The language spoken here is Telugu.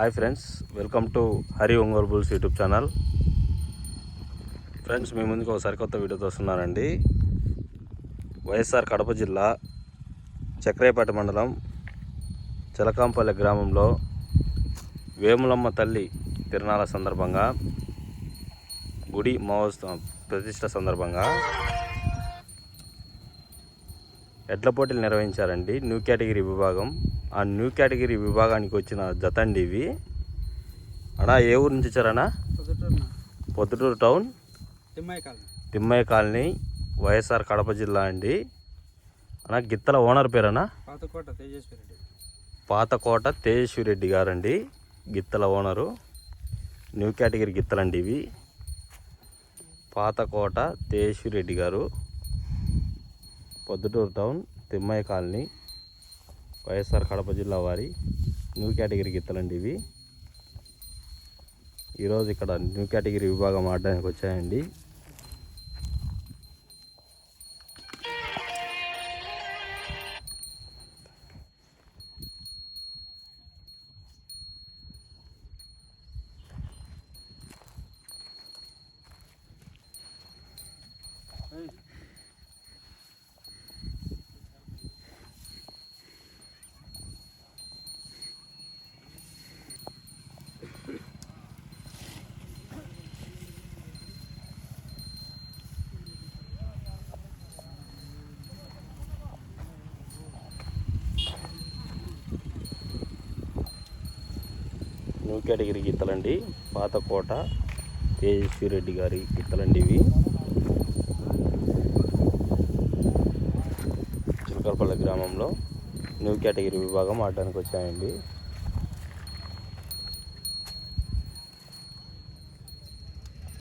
Hi friends, welcome to Hari Ongole bulls YouTube channel. Friends, మీ ముందుకు ఒక సరికొత్త వీడియోతో వస్తున్నానండి. వైఎస్ఆర్ కడప జిల్లా చక్రేపేట మండలం చిలకాంపల్లి గ్రామంలో వేములమ్మ తల్లి తిరునాళ్ళ సందర్భంగా గుడి మహోత్సవం ప్రతిష్ట సందర్భంగా ఎడ్ల పోటీలు నిర్వహించారండి. న్యూ కేటగిరీ విభాగం. ఆ న్యూ కేటగిరీ విభాగానికి వచ్చిన జత అండి ఇవి. అన్నా, ఏ ఊరు నుంచి వచ్చారన్నా? పొద్దుటూరు టౌన్, తిమ్మయ్య కాలనీ, వైఎస్ఆర్ కడప జిల్లా అండి. అన్నా, గిత్తల ఓనర్ పేరన్నా? పాతకోట తేజస్వి రెడ్డి గారండి గిత్తల ఓనరు. న్యూ కేటగిరీ గిత్తలండి ఇవి. పాతకోట తేజస్వి రెడ్డి గారు, పొద్దుటూరు టౌన్, తిమ్మయ్య కాలనీ, వైఎస్ఆర్ కడప జిల్లా వారి న్యూ కేటగిరీ గిత్తలండి ఇవి. ఈరోజు ఇక్కడ న్యూ కేటగిరీ విభాగం ఆడడానికి వచ్చాయండి. న్యూ కేటగిరీ గిత్తలండి. పాతకోట తేజస్వి రెడ్డి గారి గిత్తలండి ఇవి. చిలకలపల్లి గ్రామంలో న్యూ కేటగిరీ విభాగం ఆడడానికి వచ్చాయండి.